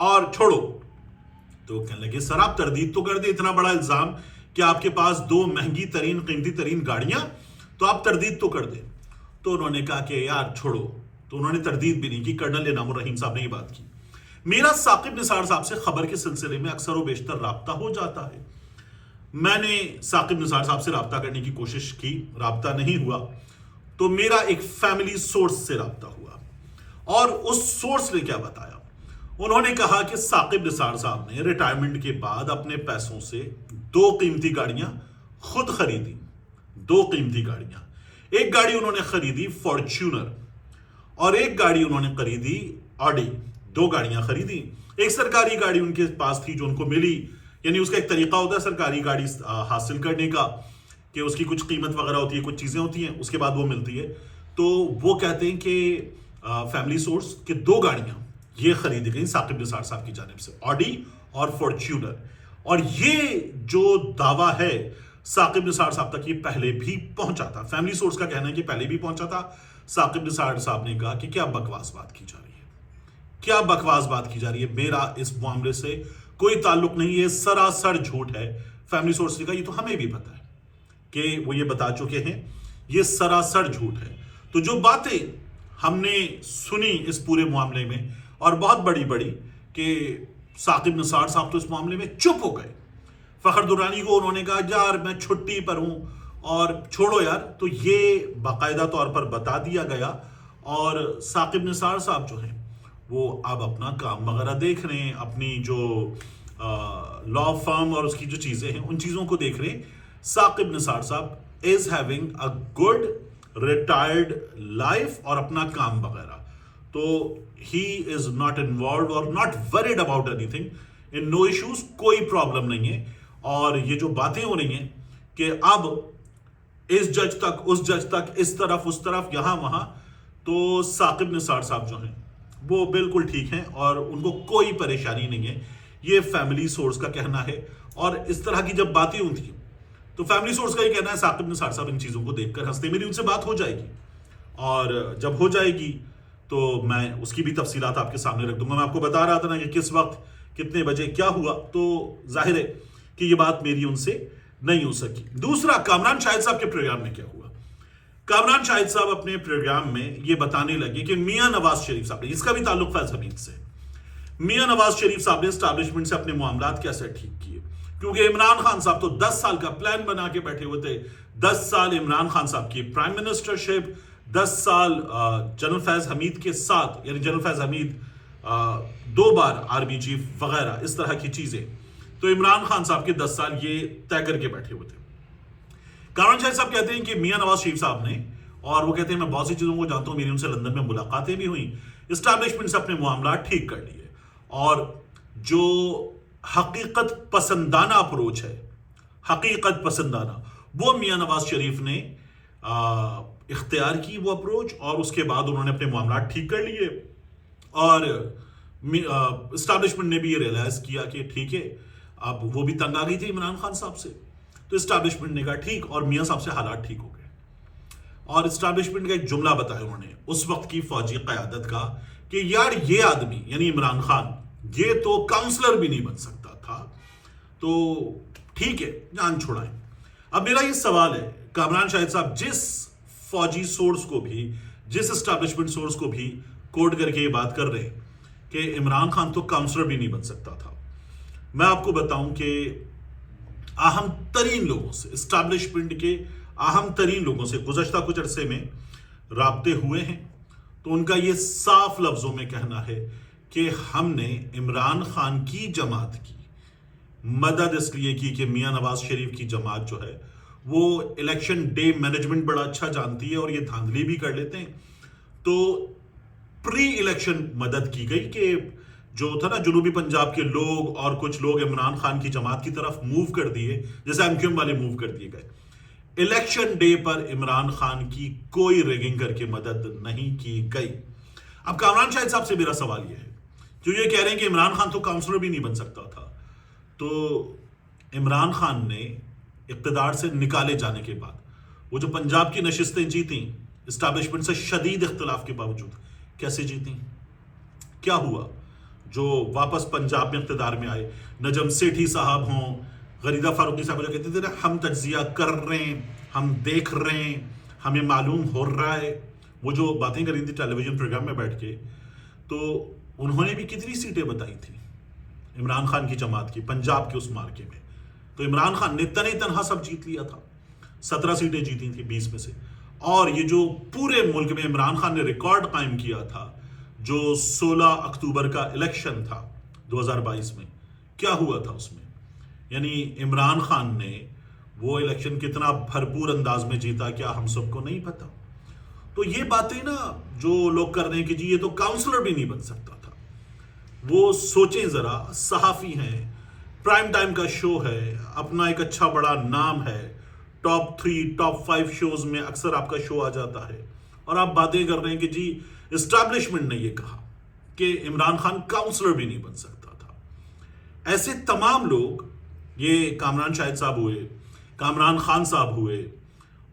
اور چھوڑو. تو کہنے لگے سر آپ تردید تو کر دیں, اتنا بڑا الزام کہ آپ کے پاس 2 مہنگی ترین قیمتی ترین گاڑیاں, تو آپ تردید تو کر دیں. تو انہوں نے کہا کہ یار چھوڑو. تو انہوں نے تردید بھی نہیں کی. کرنل انعام الرحیم صاحب نے یہ بات کی. میرا ثاقب نثار صاحب سے خبر کے سلسلے میں اکثر و بیشتر رابطہ ہو جاتا ہے. میں نے ثاقب نثار صاحب سے رابطہ کرنے کی کوشش کی, رابطہ نہیں ہوا. تو میرا ایک فیملی سورس سے رابطہ ہوا, اور اس سورس نے کیا بتایا, انہوں نے کہا کہ ثاقب نثار صاحب نے ریٹائرمنٹ کے بعد اپنے پیسوں سے 2 قیمتی گاڑیاں خود خریدی. 2 قیمتی گاڑیاں. ایک گاڑی انہوں نے خریدی فارچونر, اور ایک گاڑی انہوں نے خریدی آڈی. 2 گاڑیاں خریدی. ایک سرکاری گاڑی ان کے پاس تھی جو ان کو ملی, یعنی اس کا ایک طریقہ ہوتا ہے سرکاری گاڑی حاصل کرنے کا کہ اس کی کچھ قیمت وغیرہ ہوتی ہے, کچھ چیزیں ہوتی ہیں, اس کے بعد وہ ملتی ہے. تو وہ کہتے ہیں کہ فیملی سورس کہ 2 گاڑیاں یہ خریدی گئی ثاقب نثار صاحب کی جانب سے, آڈی اور فارچونر. اور یہ جو دعویٰ ہے ثاقب نثار صاحب تک یہ پہلے بھی پہنچا تھا. فیملی سورس کا کہنا ہے کہ پہلے بھی پہنچا تھا. ثاقب نثار صاحب نے کہا کہ کیا بکواس بات کی جا رہی ہے, کیا بکواس بات کی جا رہی ہے, میرا اس معاملے سے کوئی تعلق نہیں, یہ سراسر جھوٹ ہے. فیملی سورس نے کہا یہ تو ہمیں بھی پتا ہے کہ وہ یہ بتا چکے ہیں, یہ سراسر جھوٹ ہے. تو جو باتیں ہم نے سنی اس پورے معاملے میں, اور بہت بڑی بڑی, کہ ثاقب نثار صاحب تو اس معاملے میں چپ ہو گئے. فخر درانی کو انہوں نے کہا یار میں چھٹی پر ہوں اور چھوڑو یار. تو یہ باقاعدہ طور پر بتا دیا گیا, اور ثاقب نثار صاحب جو ہیں وہ اب اپنا کام وغیرہ دیکھ رہے ہیں, اپنی جو لا فرم اور اس کی جو چیزیں ہیں ان چیزوں کو دیکھ رہے ہیں. Saqib Nisar sahab is having a good retired life اور اپنا کام وغیرہ. تو ہی از ناٹ انوالوڈ اور not worried about anything, in no issues, کوئی پرابلم نہیں ہے. اور یہ جو باتیں ہو رہی ہیں کہ اب اس جج تک اس جج تک, اس طرف اس طرف, یہاں وہاں, تو ثاقب نثار صاحب جو ہیں وہ بالکل ٹھیک ہیں اور ان کو کوئی پریشانی نہیں ہے. یہ فیملی سورس کا کہنا ہے. اور اس طرح کی جب باتیں ہوتی ہیں تو فیملی سورس کا یہ کہنا ہے ثاقب نثار صاحب ان چیزوں کو دیکھ کر ہنستے. میری ان سے بات ہو جائے گی, اور جب ہو جائے گی تو میں اس کی بھی تفصیلات آپ کے سامنے رکھ دوں گا. میں آپ کو بتا رہا تھا نا کہ کس وقت کتنے بجے کیا ہوا, تو ظاہر ہے کہ یہ بات میری ان سے نہیں ہو سکی. دوسرا, کامران شاہد صاحب کے پروگرام میں کیا ہوا. کامران شاہد صاحب اپنے پروگرام میں یہ بتانے لگے کہ میاں نواز شریف صاحب نے, اس کا بھی تعلق فیض حمید سے, میاں نواز شریف صاحب نے اسٹیبلشمنٹ سے اپنے معاملات کیسے ٹھیک کیے. کیونکہ عمران خان صاحب تو 10 سال کا پلان بنا کے بیٹھے ہوئے تھے. 10 سال عمران خان صاحب کی پرائم منسٹرشپ, 10 سال جنرل فیض حمید کے ساتھ, یعنی جنرل فیض حمید 2 بار آرمی چیف وغیرہ, اس طرح کی چیزیں. تو عمران خان صاحب کے 10 سال یہ طے کر کے بیٹھے ہوئے تھے. کامران شاہد صاحب کہتے ہیں کہ میاں نواز شریف صاحب نے, اور وہ کہتے ہیں میں بہت سی چیزوں کو جانتا ہوں, میری ان سے لندن میں ملاقاتیں بھی ہوئیں, اسٹیبلشمنٹ سے اپنے معاملات ٹھیک کر لیے. اور جو حقیقت پسندانہ اپروچ ہے, حقیقت پسندانہ, وہ میاں نواز شریف نے اختیار کی وہ اپروچ, اور اس کے بعد انہوں نے اپنے معاملات ٹھیک کر لیے. اور اسٹیبلشمنٹ نے بھی یہ ریئلائز کیا کہ ٹھیک ہے, اب وہ بھی تنگ آ گئی تھی عمران خان صاحب سے, تو اسٹیبلشمنٹ نے کہا ٹھیک, اور میاں صاحب سے حالات ٹھیک ہو گئے. اور اسٹیبلشمنٹ کا ایک جملہ بتایا انہوں نے اس وقت کی فوجی قیادت کا کہ یار یہ آدمی یعنی عمران خان یہ تو کاؤنسلر بھی نہیں بن سکتا تھا, تو ٹھیک ہے جان چھوڑائیں. اب میرا یہ سوال ہے, کامران شاہد صاحب جس فوجی سورس کو بھی, جس اسٹیبلشمنٹ سورس کو بھی کوٹ کر کے یہ بات کر رہے ہیں کہ عمران خان تو کاؤنسلر بھی نہیں بن سکتا تھا, میں آپ کو بتاؤں کہ اہم ترین لوگوں سے, اسٹیبلشمنٹ کے اہم ترین لوگوں سے گزشتہ کچھ عرصے میں رابطے ہوئے ہیں, تو ان کا یہ صاف لفظوں میں کہنا ہے کہ ہم نے عمران خان کی جماعت کی مدد اس لیے کی کہ میاں نواز شریف کی جماعت جو ہے وہ الیکشن ڈے مینجمنٹ بڑا اچھا جانتی ہے اور یہ دھاندلی بھی کر لیتے ہیں. تو پری الیکشن مدد کی گئی کہ جو تھا نا جنوبی پنجاب کے لوگ اور کچھ لوگ عمران خان کی جماعت کی طرف موو کر دیے, جیسے ایم کیو ایم والے موو کر دیے گئے. الیکشن ڈے پر عمران خان کی کوئی ریگنگ کر کے مدد نہیں کی گئی. اب کامران شاہد صاحب سے میرا سوال یہ ہے, جو یہ کہہ رہے ہیں کہ عمران خان تو کاؤنسلر بھی نہیں بن سکتا تھا, تو عمران خان نے اقتدار سے نکالے جانے کے بعد وہ جو پنجاب کی نشستیں جیتیں اسٹیبلشمنٹ سے شدید اختلاف کے باوجود, کیسے جیتیں, کیا ہوا؟ جو واپس پنجاب میں اقتدار میں آئے، نجم سیٹھی صاحب ہوں، غریدہ فاروقی صاحب جو کہتے تھے نا ہم تجزیہ کر رہے ہیں، ہم دیکھ رہے ہیں، ہمیں معلوم ہو رہا ہے، وہ جو باتیں کری تھی ٹیلی ویژن پروگرام میں بیٹھ کے، تو انہوں نے بھی کتنی سیٹیں بتائی تھی عمران خان کی جماعت کی پنجاب کے اس مارکے میں. تو عمران خان نے تنہا سب جیت لیا تھا، 17 سیٹیں جیتی تھیں 20 میں سے. اور یہ جو پورے ملک میں عمران خان نے ریکارڈ قائم کیا تھا، جو 16 اکتوبر کا الیکشن تھا 2022 میں، کیا ہوا تھا اس میں؟ یعنی عمران خان نے وہ الیکشن کتنا بھرپور انداز میں جیتا، کیا ہم سب کو نہیں پتا؟ تو یہ باتیں نا جو لوگ کر رہے ہیں کہ جی یہ تو کاؤنسلر بھی نہیں بن سکتا تھا، وہ سوچیں ذرا، صحافی ہیں، پرائم ٹائم کا شو ہے، اپنا ایک اچھا بڑا نام ہے، ٹاپ 3 ٹاپ 5 شوز میں اکثر آپ کا شو آ جاتا ہے، اور آپ باتیں کر رہے ہیں کہ جی اسٹیبلشمنٹ نے یہ کہا کہ عمران خان کاؤنسلر بھی نہیں بن سکتا تھا. ایسے تمام لوگ، یہ کامران شاہد صاحب ہوئے، کامران خان صاحب ہوئے،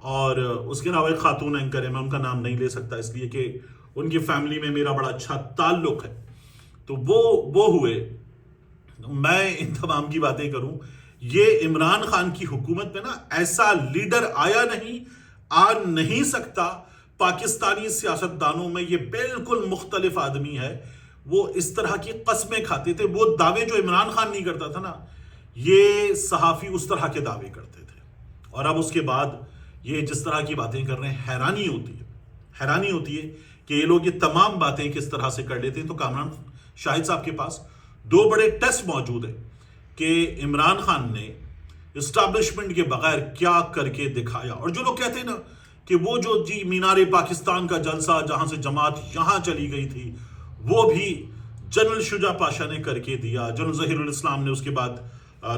اور اس کے علاوہ ایک خاتون اینکر ہے، میں ان کا نام نہیں لے سکتا اس لیے کہ ان کی فیملی میں میرا بڑا اچھا تعلق ہے، تو وہ ہوئے. میں ان تمام کی باتیں کروں، یہ عمران خان کی حکومت میں نا ایسا لیڈر آیا نہیں، آ نہیں سکتا. پاکستانی سیاستدانوں میں یہ بالکل مختلف آدمی ہے. وہ اس طرح کی قسمیں کھاتے تھے، وہ دعوے جو عمران خان نہیں کرتا تھا نا، یہ صحافی اس طرح کے دعوے کرتے تھے. اور اب اس کے بعد یہ جس طرح کی باتیں کر رہے ہیں، حیرانی ہوتی ہے کہ یہ لوگ یہ تمام باتیں کس طرح سے کر لیتے ہیں. تو کامران شاہد صاحب کے پاس 2 بڑے ٹیسٹ موجود ہیں کہ عمران خان نے اسٹیبلشمنٹ کے بغیر کیا کر کے دکھایا. اور جو لوگ کہتے ہیں نا کہ وہ جو جی مینار پاکستان کا جلسہ جہاں سے جماعت یہاں چلی گئی تھی، وہ بھی جنرل شجاع پاشا نے کر کے دیا، جنرل ظہیر الاسلام نے اس کے بعد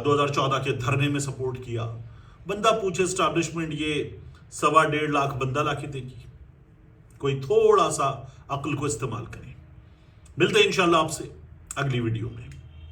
2014 کے دھرنے میں سپورٹ کیا. بندہ پوچھے اسٹیبلشمنٹ یہ 1.25 لاکھ بندہ لا کے دے گی؟ کوئی تھوڑا سا عقل کو استعمال کریں. ملتے ہیں انشاءاللہ آپ سے اگلی ویڈیو میں.